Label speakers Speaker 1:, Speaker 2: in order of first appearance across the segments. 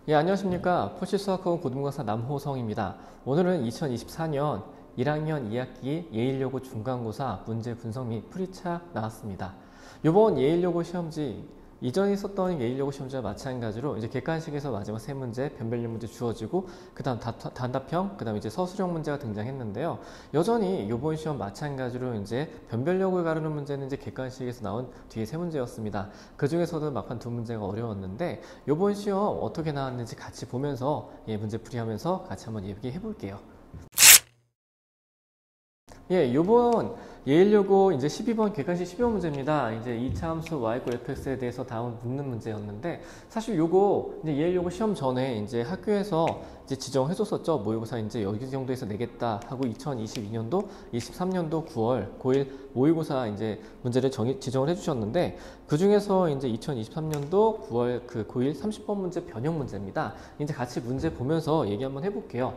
Speaker 1: 예, 안녕하십니까. 포시수학학원 고등교사 남호성입니다. 오늘은 2024년 1학년 2학기 예일여고 중간고사 문제 분석 및 풀이차 나왔습니다. 이번 예일여고 시험지 이전에 있었던 예일여고 시험지와 마찬가지로 이제 객관식에서 마지막 세 문제, 변별력 문제 주어지고 그다음 단답형, 그다음 이제 서술형 문제가 등장했는데요. 여전히 이번 시험 마찬가지로 이제 변별력을 가르는 문제는 이제 객관식에서 나온 뒤에 세 문제였습니다. 그 중에서도 막판 두 문제가 어려웠는데 이번 시험 어떻게 나왔는지 같이 보면서 문제 풀이하면서 같이 한번 얘기해 볼게요. 요번 예일여고 이제 12번 객관식 12번 문제입니다. 이제 2차 함수 y fx에 대해서 다음 묻는 문제였는데 사실 요거 이제 예일여고 시험 전에 이제 학교에서 이제 지정해 줬었죠. 모의고사 이제 여기 정도에서 내겠다 하고 2022년도, 23년도 9월 고1 모의고사 이제 문제를 지정을 해 주셨는데 그 중에서 이제 2023년도 9월 그 고1 30번 문제 변형 문제입니다. 이제 같이 문제 보면서 얘기 한번 해볼게요.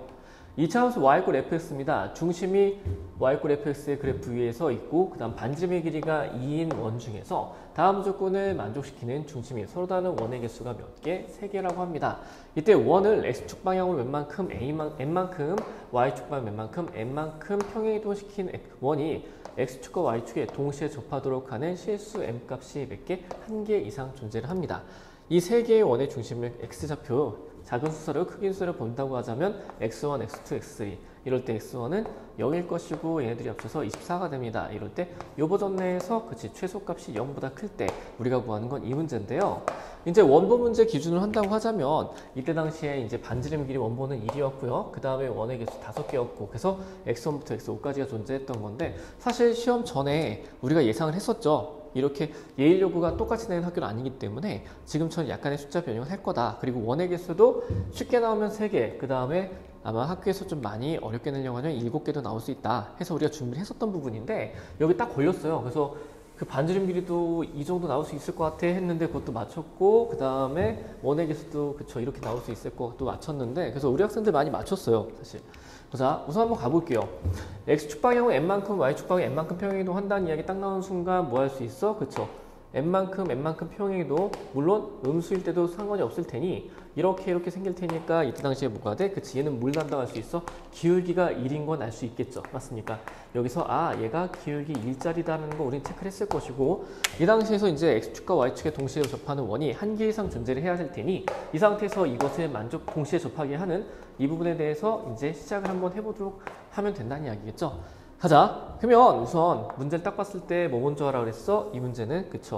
Speaker 1: 2차 함수 y fx입니다. 중심이 y fx의 그래프 위에서 있고 그 다음 반지름의 길이가 2인 원 중에서 다음 조건을 만족시키는 중심이 서로 다른 원의 개수가 몇 개? 3개라고 합니다. 이때 원을 x축 방향으로 웬만큼 n만큼 y축 방향 웬만큼 n만큼 평행이동시킨 원이 x축과 y축에 동시에 접하도록 하는 실수 m값이 몇 개? 1개 이상 존재를 합니다. 이 세 개의 원의 중심을 x좌표 작은 수서를 크긴 수를 본다고 하자면 x1, x2, x3 이럴 때 x1은 0일 것이고 얘네들이 합쳐서 24가 됩니다. 이럴 때 요 버전 내에서 최소값이 0보다 클 때 우리가 구하는 건 이 문제인데요. 이제 원본 문제 기준으로 한다고 하자면 이때 당시에 이제 반지름 길이 원본은 1이었고요. 그 다음에 원의 개수 5개였고 그래서 x1부터 x5까지가 존재했던 건데 사실 시험 전에 우리가 예상을 했었죠. 이렇게 예일여고가 똑같이 내는 학교는 아니기 때문에 지금처럼 약간의 숫자 변형을 할 거다. 그리고 원의 개수도 쉽게 나오면 3개, 그 다음에 아마 학교에서 좀 많이 어렵게 내려고 하면 7개도 나올 수 있다 해서 우리가 준비를 했었던 부분인데 여기 딱 걸렸어요. 그래서 그 반지름 길이도 이 정도 나올 수 있을 것 같아 했는데 그것도 맞췄고 그 다음에 원의 개수도 그쵸 이렇게 나올 수 있을 것도 맞췄는데 그래서 우리 학생들 많이 맞췄어요 사실. 자, 우선 한번 가볼게요. x축 방향은 n만큼, y축 방향 n만큼 평행이동 한다는 이야기 딱 나오는 순간 뭐 할 수 있어? 그쵸? n만큼 물론 음수일 때도 상관이 없을 테니 이렇게 생길 테니까 이때 당시에 뭐가 돼? 그치, 얘는 뭘 담당할 수 있어? 기울기가 1인 건 알 수 있겠죠. 맞습니까? 여기서 얘가 기울기 1짜리다는 거 우린 체크를 했을 것이고 이 당시에서 이제 x축과 y축에 동시에 접하는 원이 1개 이상 존재를 해야 될 테니 이 상태에서 이것을 동시에 접하게 하는 이 부분에 대해서 이제 시작을 한번 해보도록 하면 된다는 이야기겠죠. 가자. 그러면 우선 문제를 딱 봤을 때 뭐 먼저 하라 그랬어? 이 문제는 그쵸.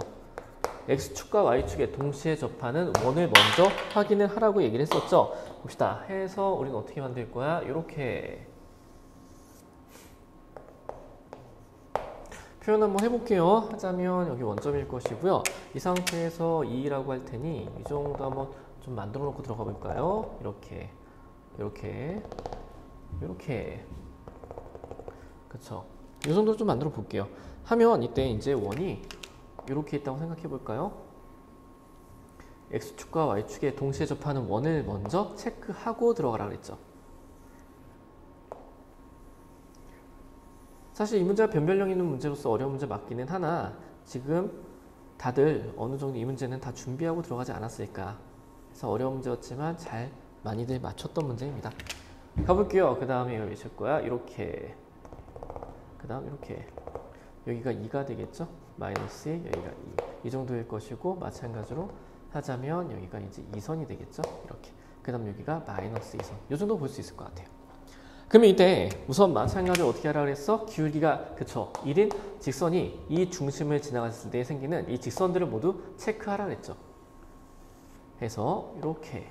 Speaker 1: x축과 y축에 동시에 접하는 원을 먼저 확인을 하라고 얘기를 했었죠. 봅시다. 해서 우리는 어떻게 만들 거야? 이렇게 표현 한번 해볼게요. 하자면 여기 원점일 것이고요. 이 상태에서 2라고 할 테니 이 정도 한번 좀 만들어 놓고 들어가 볼까요? 이렇게 그쵸. 이 정도 좀 만들어 볼게요. 하면 이때 이제 원이 이렇게 있다고 생각해 볼까요? x축과 y축에 동시에 접하는 원을 먼저 체크하고 들어가라 그랬죠. 사실 이 문제가 변별력 있는 문제로서 어려운 문제 맞기는 하나 지금 다들 어느 정도 이 문제는 다 준비하고 들어가지 않았을까. 그래서 어려운 문제였지만 잘 많이들 맞췄던 문제입니다. 가볼게요. 그 다음에 이거 외칠 거야. 이렇게. 그 다음 이렇게. 여기가 2가 되겠죠? 마이너스 1, 여기가 2. 이 정도일 것이고 마찬가지로 하자면 여기가 이제 2선이 되겠죠? 이렇게. 그 다음 여기가 마이너스 2선. 이 정도 볼 수 있을 것 같아요. 그러면 이때 우선 마찬가지로 어떻게 하라 그랬어? 기울기가 그쵸 1인 직선이 이 중심을 지나갔을 때 생기는 이 직선들을 모두 체크하라 그랬죠. 해서 이렇게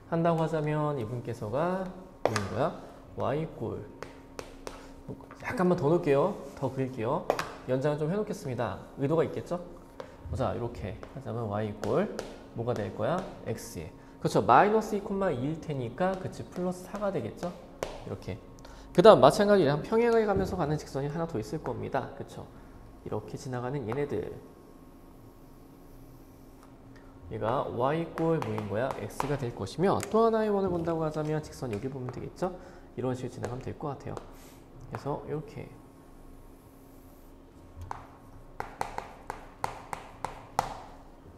Speaker 1: 한다고 하자면 이분께서가 뭐인 거야? y꼴 약간만 더 놓을게요. 더 그릴게요. 연장을 좀 해놓겠습니다. 의도가 있겠죠? 자 이렇게 하자면 y꼴 뭐가 될 거야? x에 그렇죠. 마이너스 2,2일 테니까 그치 플러스 4가 되겠죠? 이렇게. 그 다음 마찬가지로 평행을 가면서 가는 직선이 하나 더 있을 겁니다. 그쵸? 이렇게 지나가는 얘네들. 얘가 y꼴 뭐인 거야? x가 될 것이며 또 하나의 원을 본다고 하자면 직선 여기 보면 되겠죠? 이런 식으로 지나가면 될 것 같아요. 그래서 이렇게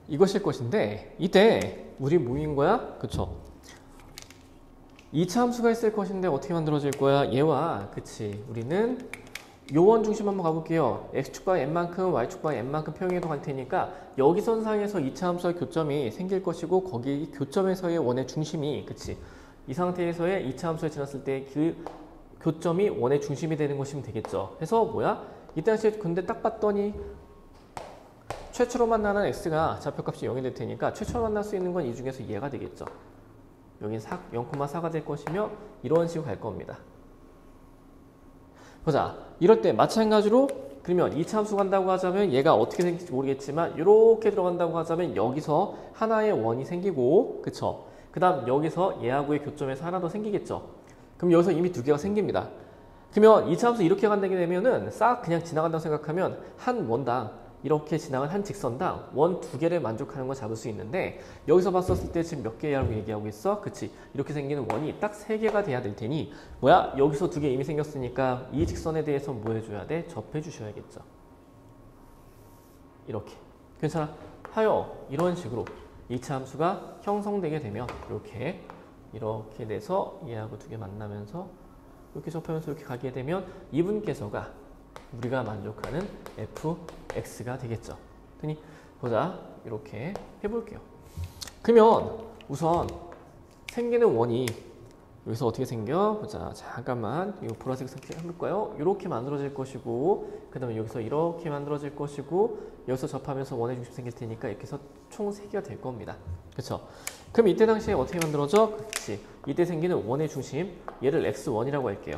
Speaker 1: 이것일 것인데 이때 우리 뭐인 거야? 그쵸? 2차 함수가 있을 것인데 어떻게 만들어질 거야? 얘와 그치 우리는 요원 중심 한번 가볼게요. x축과 n만큼 y축과 n만큼 평행이동할 테니까 여기 선상에서 2차 함수와 교점이 생길 것이고 거기 교점에서의 원의 중심이 그치 이 상태에서의 2차 함수에 지났을 때 그 교점이 원의 중심이 되는 것이면 되겠죠. 그래서 뭐야? 이때 당시에 근데 딱 봤더니 최초로 만나는 x가 좌표값이 0이 될 테니까 최초로 만날 수 있는 건 이 중에서 얘가 되겠죠. 여긴 0,4가 될 것이며 이런 식으로 갈 겁니다. 보자. 이럴 때 마찬가지로 그러면 2차 함수 간다고 하자면 얘가 어떻게 생길지 모르겠지만 이렇게 들어간다고 하자면 여기서 하나의 원이 생기고 그쵸? 그 다음 여기서 얘하고의 교점에서 하나 더 생기겠죠? 그럼 여기서 이미 두 개가 생깁니다. 그러면 2차 함수 이렇게 간다게 되면은 싹 그냥 지나간다고 생각하면 한 원당 이렇게 지나간 한 직선당 원 두 개를 만족하는 걸 잡을 수 있는데 여기서 봤었을 때 지금 몇 개라고 얘기하고 있어? 그치? 이렇게 생기는 원이 딱 세 개가 돼야 될 테니 뭐야? 여기서 두 개 이미 생겼으니까 이 직선에 대해서 뭐 해줘야 돼? 접해 주셔야겠죠. 이렇게. 괜찮아? 하여 이런 식으로 2차 함수가 형성되게 되면 이렇게 돼서 얘하고 두 개 만나면서 이렇게 접하면서 이렇게 가게 되면 이분께서가 우리가 만족하는 fx가 되겠죠. 그러니 보자. 이렇게 해볼게요. 그러면 우선 생기는 원이 여기서 어떻게 생겨? 보자. 잠깐만. 이거 보라색 색깔 해볼까요? 이렇게 만들어질 것이고 그 다음에 여기서 이렇게 만들어질 것이고 여기서 접하면서 원의 중심 생길 테니까 이렇게 해서 총 3개가 될 겁니다. 그쵸? 그럼 이때 당시에 어떻게 만들어져? 그렇지. 이때 생기는 원의 중심 얘를 x1이라고 할게요.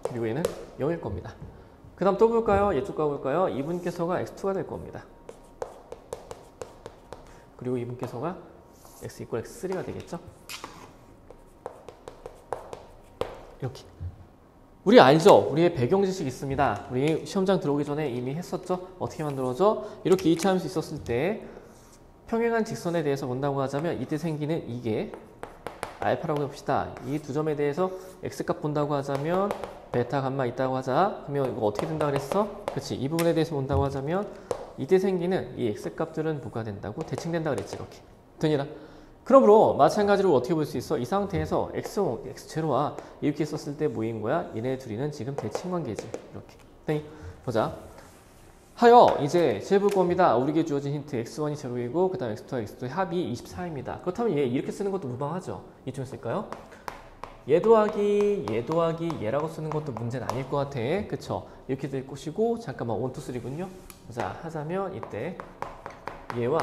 Speaker 1: 그리고 얘는 0일 겁니다. 그 다음 또 볼까요? 얘 쪽 가볼까요? 이분께서가 x2가 될 겁니다. 그리고 이분께서가 x = x3가 되겠죠? 이렇게. 우리 알죠? 우리의 배경 지식 있습니다. 우리 시험장 들어오기 전에 이미 했었죠? 어떻게 만들어져? 이렇게 2차 함수 있었을 때 평행한 직선에 대해서 본다고 하자면 이때 생기는 이게 알파라고 해봅시다. 이 두 점에 대해서 x값 본다고 하자면 베타 감마 있다고 하자. 그러면 이거 어떻게 된다 그랬어? 그렇지. 이 부분에 대해서 본다고 하자면 이때 생기는 이 x값들은 뭐가 된다고? 대칭된다 그랬지. 이렇게. 되니라. 그러므로 마찬가지로 어떻게 볼 수 있어? 이 상태에서 x0, x0와 이렇게 썼을 때 뭐인 거야? 얘네 둘이는 지금 대칭관계지. 이렇게. 되니? 보자. 하여 이제 재볼 겁니다. 우리에게 주어진 힌트 x1이 제로이고 그 다음 x2와 x2의 합이 24입니다. 그렇다면 얘 이렇게 쓰는 것도 무방하죠? 이쯤 쓸까요? 얘 더하기 얘라고 쓰는 것도 문제는 아닐 것 같아. 그쵸? 이렇게 될 것이고 잠깐만 1, 2, 3군요. 자 하자면 이때 얘와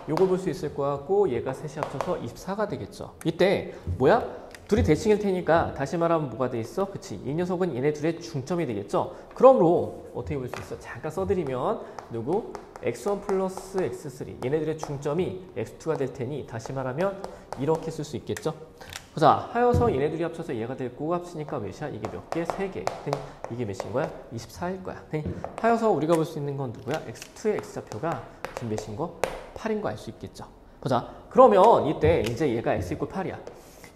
Speaker 1: 요걸 볼 수 있을 것 같고 얘가 셋이 합쳐서 24가 되겠죠. 이때 뭐야? 둘이 대칭일 테니까 다시 말하면 뭐가 돼 있어? 그치? 이 녀석은 얘네 둘의 중점이 되겠죠? 그러므로 어떻게 볼 수 있어? 잠깐 써드리면 누구? x1 플러스 x3 얘네들의 중점이 x2가 될 테니 다시 말하면 이렇게 쓸 수 있겠죠? 자, 하여서 얘네들이 합쳐서 얘가 될 거고 합치니까 몇이야? 이게 몇 개? 3개. 이게 몇인 거야? 24일 거야. 하여서 우리가 볼 수 있는 건 누구야? x2의 x좌표가 지금 몇인 거? 8인 거 알 수 있겠죠? 보자. 그러면 이때 이제 얘가 x = 8이야.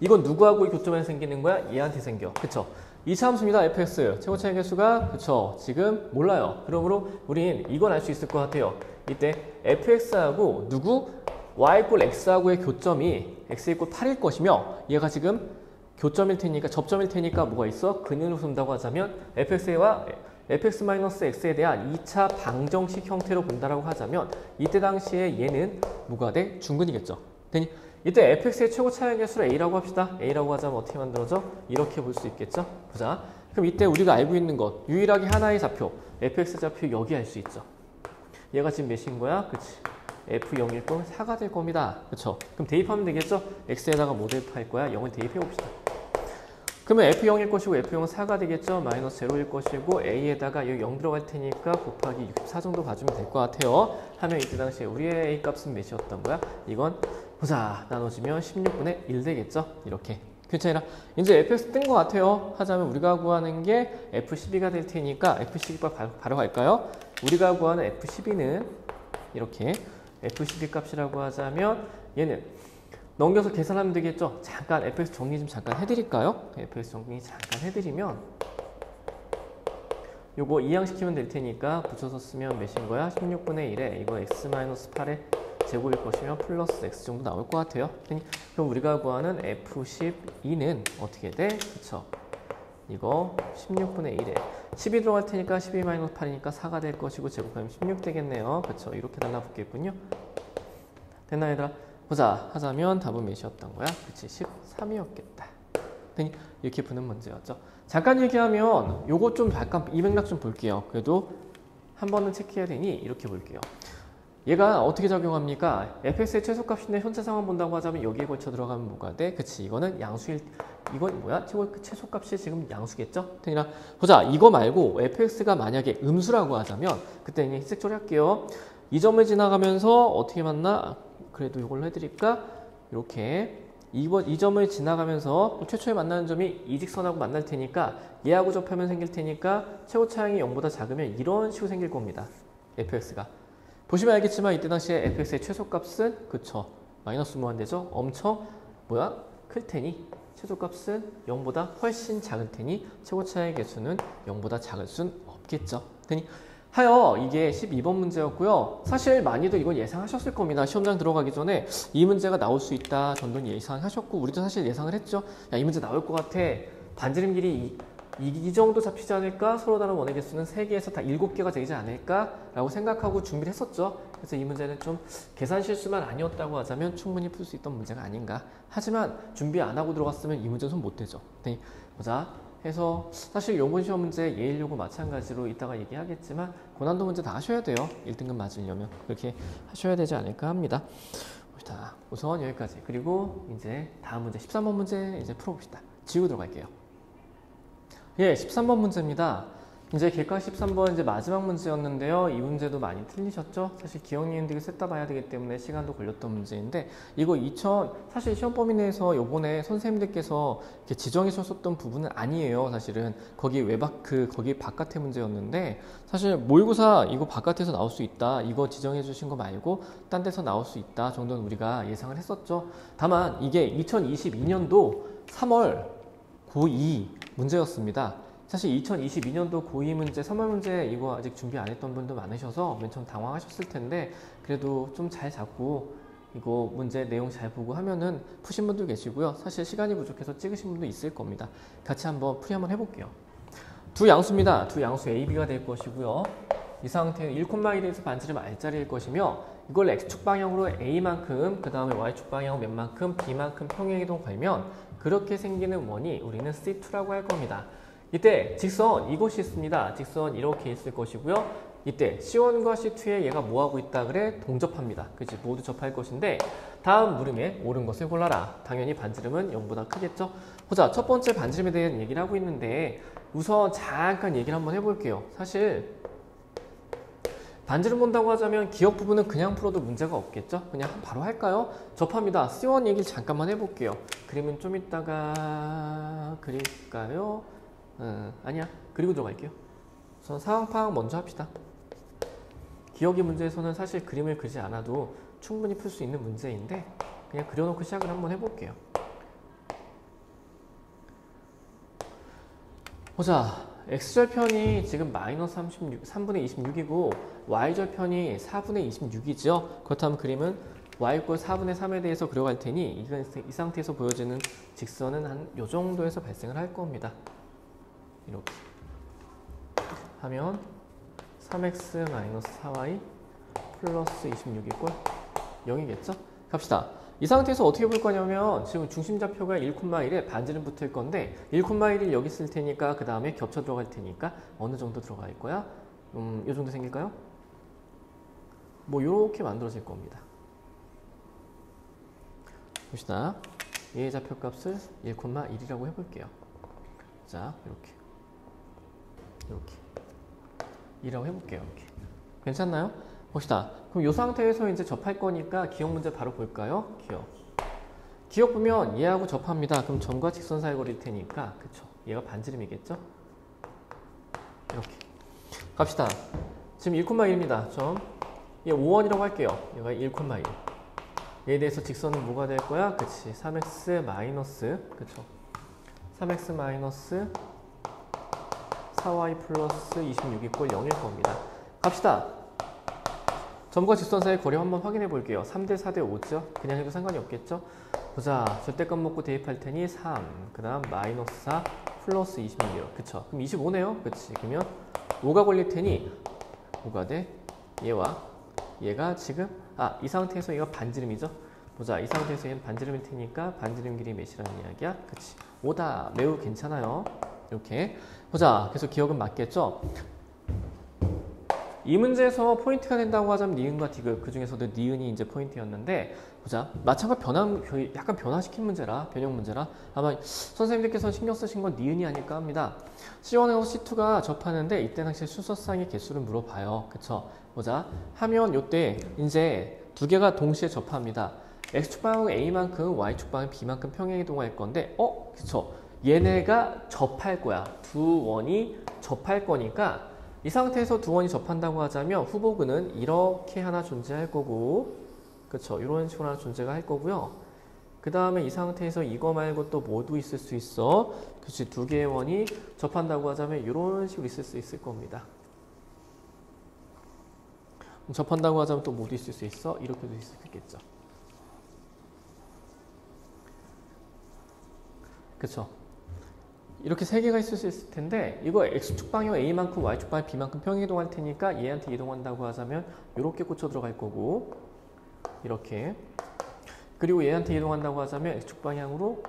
Speaker 1: 이건 누구하고의 교점에서 생기는 거야? 얘한테 생겨. 그쵸? 2차 함수입니다. fx. 최고 차이 개수가 그쵸? 지금 몰라요. 그러므로 우린 이건 알 수 있을 것 같아요. 이때 fx하고 누구? y = x하고의 교점이 x = 8일 것이며 얘가 지금 교점일 테니까 접점일 테니까 뭐가 있어? 근인으로 쓴다고 하자면 fx와 fx-x에 대한 2차 방정식 형태로 본다라고 하자면 이때 당시에 얘는 뭐가 돼? 중근이겠죠. 되니 이때 fx의 최고 차이 개수를 a라고 합시다. a라고 하자면 어떻게 만들어져? 이렇게 볼 수 있겠죠? 보자. 그럼 이때 우리가 알고 있는 것 유일하게 하나의 좌표 fx 좌표 여기 알 수 있죠. 얘가 지금 몇인 거야? 그치? f0일 건 4가 될 겁니다. 그쵸? 그럼 대입하면 되겠죠? x에다가 뭐 대입할 거야? 0을 대입해 봅시다. 그러면 f0일 것이고 f0은 4가 되겠죠? 마이너스 0일 것이고 a에다가 여기 0 들어갈 테니까 곱하기 64 정도 봐주면 될 것 같아요. 하면 이때 당시에 우리의 a 값은 몇이었던 거야? 이건 보자. 나눠지면 16분의 1 되겠죠? 이렇게. 괜찮아. 이제 fx 뜬 것 같아요. 하자면 우리가 구하는 게 f12가 될 테니까 f12 바로 갈까요? 우리가 구하는 f12는 이렇게 f12 값이라고 하자면 얘는 넘겨서 계산하면 되겠죠? 잠깐 fx 정리 좀 잠깐 해드릴까요? fx 정리 잠깐 해드리면 요거 이항시키면 될 테니까 붙여서 쓰면 몇인 거야? 16분의 1에 이거 x-8의 제곱일 것이면 플러스 x 정도 나올 것 같아요. 그럼 우리가 구하는 F12는 어떻게 돼? 그쵸? 이거 16분의 1에 10이 들어갈 테니까 12-8이니까 4가 될 것이고 제곱하면 16 되겠네요. 그쵸? 이렇게 달라붙겠군요. 됐나 얘들아? 보자. 하자면 답은 몇이었던 거야? 그치? 13이었겠다. 이렇게 푸는 문제였죠. 잠깐 얘기하면 요거 좀 잠깐 이 맥락 좀 볼게요. 그래도 한 번은 체크해야 되니 이렇게 볼게요. 얘가 어떻게 작용합니까? fx의 최소값인데 현재 상황 본다고 하자면 여기에 걸쳐 들어가면 뭐가 돼? 그치? 이거는 양수일, 이건 뭐야? 최소값이 지금 양수겠죠? 테니라 보자. 이거 말고 fx가 만약에 음수라고 하자면 그때는 흰색 처리할게요. 이 점을 지나가면서 어떻게 만나? 그래도 이걸로 해드릴까? 이렇게 이 점을 지나가면서 최초에 만나는 점이 이 직선하고 만날 테니까 얘하고 접하면 생길 테니까 최고 차항이 0보다 작으면 이런 식으로 생길 겁니다. fx가. 보시면 알겠지만 이때 당시에 fx의 최소값은 그쵸 마이너스 무한대죠. 엄청 뭐야? 클 테니 최소값은 0보다 훨씬 작을 테니 최고 차의 개수는 0보다 작을 순 없겠죠. 테니 하여 이게 12번 문제였고요. 사실 많이들 이건 예상하셨을 겁니다. 시험장 들어가기 전에 이 문제가 나올 수 있다 정도는 예상하셨고 우리도 사실 예상을 했죠. 야, 이 문제 나올 것 같아. 반지름 길이 이 정도 잡히지 않을까? 서로 다른 원의 개수는 3개에서 다 7개가 되지 않을까? 라고 생각하고 준비를 했었죠. 그래서 이 문제는 좀 계산 실수만 아니었다고 하자면 충분히 풀 수 있던 문제가 아닌가. 하지만 준비 안 하고 들어갔으면 이 문제는 손 못 대죠. 네, 보자. 해서 사실 요번 시험 문제 예일 요구 마찬가지로 이따가 얘기하겠지만 고난도 문제 다 하셔야 돼요. 1등급 맞으려면 그렇게 하셔야 되지 않을까 합니다. 자, 우선 여기까지. 그리고 이제 다음 문제 13번 문제 이제 풀어봅시다. 지우고 들어갈게요. 예, 13번 문제입니다. 이제 객관 13번 이제 마지막 문제였는데요. 이 문제도 많이 틀리셨죠? 사실 기억니은들이 셋 다 봐야 되기 때문에 시간도 걸렸던 문제인데 이거 사실 시험 범위 내에서 요번에 선생님들께서 이렇게 지정해 주셨던 부분은 아니에요. 사실은 거기 거기 바깥의 문제였는데 사실 모의고사 이거 바깥에서 나올 수 있다. 이거 지정해 주신 거 말고 딴 데서 나올 수 있다 정도는 우리가 예상을 했었죠. 다만 이게 2022년도 3월 고2 문제였습니다. 사실 2022년도 고2 문제, 3월 문제 이거 아직 준비 안 했던 분도 많으셔서 맨 처음 당황하셨을 텐데 그래도 좀 잘 잡고 이거 문제 내용 잘 보고 하면은 푸신 분도 계시고요. 사실 시간이 부족해서 찍으신 분도 있을 겁니다. 같이 한번 풀이 한번 해볼게요. 두 양수입니다. 두 양수 A, B가 될 것이고요. 이 상태는 1,1에서 반지름 R자리일 것이며 이걸 X축 방향으로 A만큼 그 다음에 Y축 방향으로 몇만큼 B만큼 평행이동 걸면 그렇게 생기는 원이 우리는 C2라고 할 겁니다. 이때 직선 이것이 있습니다. 직선 이렇게 있을 것이고요. 이때 C1과 C2에 얘가 뭐하고 있다 그래? 동접합니다. 그치? 모두 접할 것인데 다음 물음에 옳은 것을 골라라. 당연히 반지름은 0보다 크겠죠? 보자. 첫 번째 반지름에 대한 얘기를 하고 있는데 우선 잠깐 얘기를 한번 해볼게요. 사실 반지름 본다고 하자면 기억 부분은 그냥 풀어도 문제가 없겠죠? 그냥 바로 할까요? 접합니다. C1 얘기를 잠깐만 해볼게요. 그림은 좀 이따가 그릴까요? 아니야. 그리고 들어갈게요. 우선 상황 파악 먼저 합시다. 기억의 문제에서는 사실 그림을 그리지 않아도 충분히 풀 수 있는 문제인데 그냥 그려놓고 시작을 한번 해볼게요. 보자. x절편이 지금 마이너스 3분의 26이고 y절편이 4분의 26이죠. 그렇다면 그림은 y 꼴 4분의 3에 대해서 그려갈 테니 이 상태에서 보여지는 직선은 한 요 정도에서 발생을 할 겁니다. 이렇게 하면 3x-4y 플러스 26 이꼴 0이겠죠? 갑시다. 이 상태에서 어떻게 볼 거냐면 지금 중심좌표가 1,1에 반지름 붙을 건데 1,1을 여기 쓸 테니까 그 다음에 겹쳐 들어갈 테니까 어느 정도 들어갈 거야? 이 정도 생길까요? 뭐 요렇게 만들어질 겁니다. 봅시다. 얘의 좌표값을 1,1이라고 해볼게요. 자, 이렇게 2라고 해볼게요. 이렇게. 괜찮나요? 봅시다. 그럼 이 상태에서 이제 접할 거니까 기억 문제 바로 볼까요? 기억 보면 얘하고 접합니다. 그럼 점과 직선 사이 거리일 테니까 그쵸? 얘가 반지름이겠죠? 이렇게 갑시다. 지금 1,1입니다. 점. 얘 5원이라고 할게요. 얘가 1,1. 얘에 대해서 직선은 뭐가 될 거야? 그치? 3x 마이너스 그쵸? 3x 마이너스 4y 플러스 26 이꼴 0일 겁니다. 갑시다. 점과 직선 사이의 거리 한번 확인해 볼게요. 3대 4대 5죠? 그냥 해도 상관이 없겠죠? 보자. 절대값 먹고 대입할 테니 3, 그 다음 마이너스 4 플러스 26이요. 그쵸? 그럼 25네요? 그치? 그러면 5가 걸릴 테니 5가 돼. 얘와 얘가 지금 이 상태에서 얘가 반지름이죠? 보자. 이 상태에서 얘는 반지름일 테니까 반지름 길이 몇이라는 이야기야? 그치? 5다. 매우 괜찮아요. 이렇게. 보자. 그래서 기억은 맞겠죠? 이 문제에서 포인트가 된다고 하자면 니은과 디귿, 그 중에서도 니은이 이제 포인트였는데, 보자. 마찬가 약간 변화시킨 문제라, 변형 문제라, 아마 선생님들께서 신경 쓰신 건 니은이 아닐까 합니다. C1하고 C2가 접하는데, 이때 당시 순서상의 개수를 물어봐요. 그쵸? 보자. 하면 요때 이제 두 개가 동시에 접합니다. X축 방향은 A만큼, Y축 방향은 B만큼 평행 이동할 건데, 그쵸? 얘네가 접할 거야. 두 원이 접할 거니까, 이 상태에서 두 원이 접한다고 하자면 후보근은 이렇게 하나 존재할 거고, 그쵸? 이런 식으로 하나 존재가 할 거고요. 그 다음에 이 상태에서 이거 말고 또 뭐도 있을 수 있어? 그치? 두 개의 원이 접한다고 하자면 이런 식으로 있을 수 있을 겁니다. 접한다고 하자면 또 뭐도 있을 수 있어? 이렇게도 있을 수 있겠죠. 그쵸? 이렇게 세 개가 있을 수 있을 텐데, 이거 X축 방향 A만큼 Y축 방향 B만큼 평행 이동할 테니까 얘한테 이동한다고 하자면 이렇게 꽂혀 들어갈 거고, 이렇게. 그리고 얘한테 이동한다고 하자면 X축 방향으로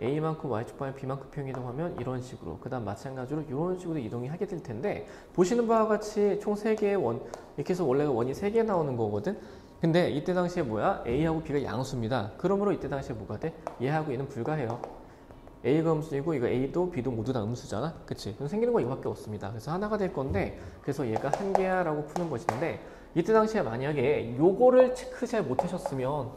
Speaker 1: A만큼 Y축 방향 B만큼 평행 이동하면 이런 식으로, 그 다음 마찬가지로 이런 식으로 이동이 하게 될 텐데, 보시는 바와 같이 총 3개의 원, 이렇게 해서 원래가 원이 3개 나오는 거거든. 근데 이때 당시에 뭐야? A하고 B가 양수입니다. 그러므로 이때 당시에 뭐가 돼? 얘하고 얘는 불가해요. A가 음수이고 이거 A도 B도 모두 다 음수잖아. 그치? 그럼 생기는 건 이거밖에 없습니다. 그래서 하나가 될 건데, 그래서 얘가 한 개야 라고 푸는 것인데, 이때 당시에 만약에 요거를 체크 잘 못하셨으면,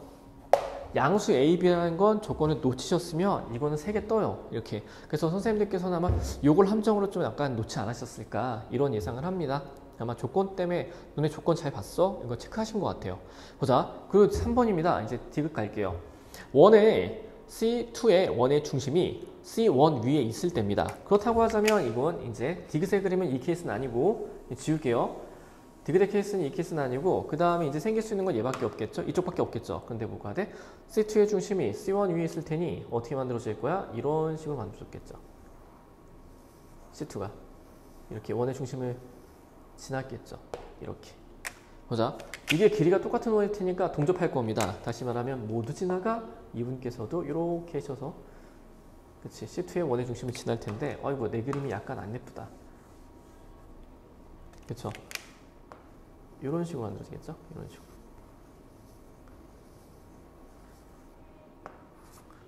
Speaker 1: 양수 A, B라는 건 조건을 놓치셨으면 이거는 3개 떠요. 이렇게. 그래서 선생님들께서는 아마 요걸 함정으로 좀 약간 놓지 않으셨을까 이런 예상을 합니다. 아마 조건 때문에 너네 조건 잘 봤어? 이거 체크하신 것 같아요. 보자. 그리고 3번입니다. 이제 디귿 갈게요. 원의 C2의 원의 중심이 C1 위에 있을 때입니다. 그렇다고 하자면 이건 이제 디귿의 그림은 이 케이스는 아니고 지울게요. 디귿의 케이스는 이 케이스는 아니고 그 다음에 이제 생길 수 있는 건 얘밖에 없겠죠. 이쪽밖에 없겠죠. 근데 뭐가 돼? C2의 중심이 C1 위에 있을 테니 어떻게 만들어질 거야? 이런 식으로 만들어졌겠죠. C2가 이렇게 원의 중심을 지났겠죠. 이렇게. 보자. 이게 길이가 똑같은 원일 테니까 동접할 겁니다. 다시 말하면 모두 지나가 이분께서도 이렇게 하셔서 그치 C2의 원의 중심을 지날 텐데 아이고 내 그림이 약간 안 예쁘다. 그쵸? 이런 식으로 만들어지겠죠? 이런 식으로.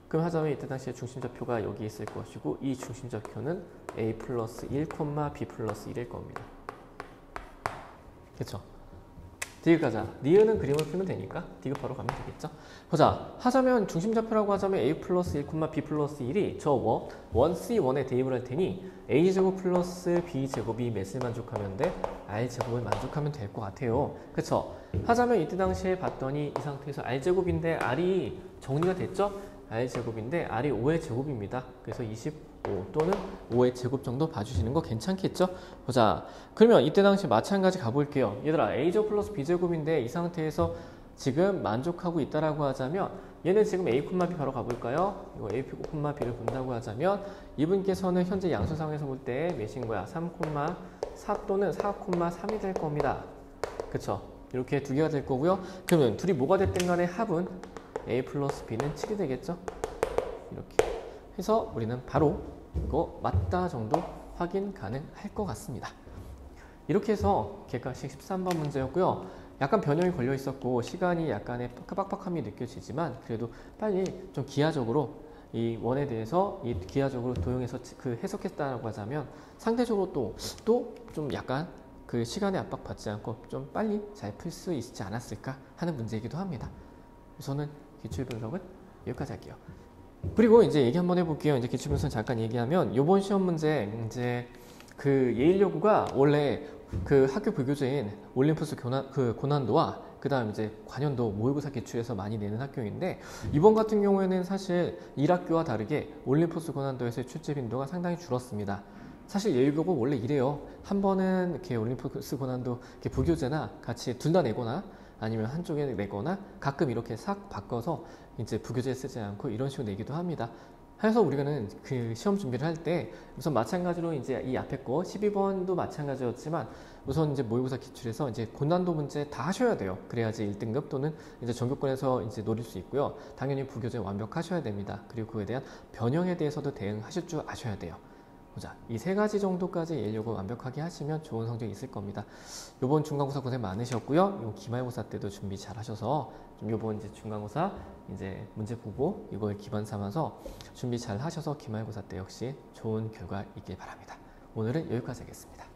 Speaker 1: 그럼 하자면 이때 당시에 중심좌표가 여기 있을 것이고 이 중심좌표는 A 플러스 1, B 플러스 1일 겁니다. 그쵸? 디귿 가자. 니은은 그림을 풀면 되니까 디귿 바로 가면 되겠죠? 보자. 하자면 중심좌표라고 하자면 A 플러스 1, B 플러스 1이 저 원 C1에 대입을 할 테니 A제곱 플러스 B제곱이 몇을 만족하면 돼? R제곱을 만족하면 될 것 같아요. 그쵸? 하자면 이때 당시에 봤더니 이 상태에서 R제곱인데 R이 정리가 됐죠? R제곱인데 R이 5의 제곱입니다. 그래서 25 또는 5의 제곱 정도 봐주시는 거 괜찮겠죠? 보자. 그러면 이때 당시 마찬가지 가볼게요. 얘들아 A제곱 플러스 B제곱인데 이 상태에서 지금 만족하고 있다라고 하자면 얘는 지금 A, B 바로 가볼까요? 이거 A, B를 본다고 하자면 이분께서는 현재 양수상에서 볼 때 몇인 거야? 3,4 또는 4,3이 될 겁니다. 그쵸? 이렇게 두 개가 될 거고요. 그러면 둘이 뭐가 됐든 간에 합은 A 플러스 B는 7이 되겠죠? 이렇게 해서 우리는 바로 이거 맞다 정도 확인 가능할 것 같습니다. 이렇게 해서 객관식 13번 문제였고요. 약간 변형이 걸려 있었고 시간이 약간의 빡빡함이 느껴지지만 그래도 빨리 좀 기하적으로 이 원에 대해서 이 기하적으로 도용해서 그 해석했다라고 하자면 상대적으로 또 좀 약간 그 시간에 압박받지 않고 좀 빨리 잘 풀 수 있지 않았을까 하는 문제이기도 합니다. 우선은 기출분석은 여기까지 할게요. 그리고 이제 얘기 한번 해볼게요. 이제 기출분석 잠깐 얘기하면 이번 시험 문제 이제 그 예일 여고가 원래 그 학교 불교재인 올림푸스 고난도와 그 다음 이제 관연도 모의고사 기출에서 많이 내는 학교인데 이번 같은 경우에는 사실 1학교와 다르게 올림푸스 고난도에서의 출제 빈도가 상당히 줄었습니다. 사실 예일고가 원래 이래요. 한 번은 이렇게 올림푸스 고난도 이렇게 부교재나 같이 둘 다 내거나 아니면 한쪽에 내거나 가끔 이렇게 싹 바꿔서 이제 부교재 쓰지 않고 이런 식으로 내기도 합니다. 해서 우리는 그 시험 준비를 할 때 우선 마찬가지로 이제 이 앞에 거 12번도 마찬가지였지만 우선 이제 모의고사 기출에서 이제 고난도 문제 다 하셔야 돼요. 그래야지 1등급 또는 이제 전교권에서 이제 노릴 수 있고요. 당연히 부교재 완벽하셔야 됩니다. 그리고 그에 대한 변형에 대해서도 대응하실 줄 아셔야 돼요. 보자. 이 세 가지 정도까지 예일요거 완벽하게 하시면 좋은 성적이 있을 겁니다. 요번 중간고사 고생 많으셨고요. 요 기말고사 때도 준비 잘 하셔서 좀 요번 이제 중간고사 이제 문제 보고 이걸 기반 삼아서 준비 잘 하셔서 기말고사 때 역시 좋은 결과 있길 바랍니다. 오늘은 여기까지 하겠습니다.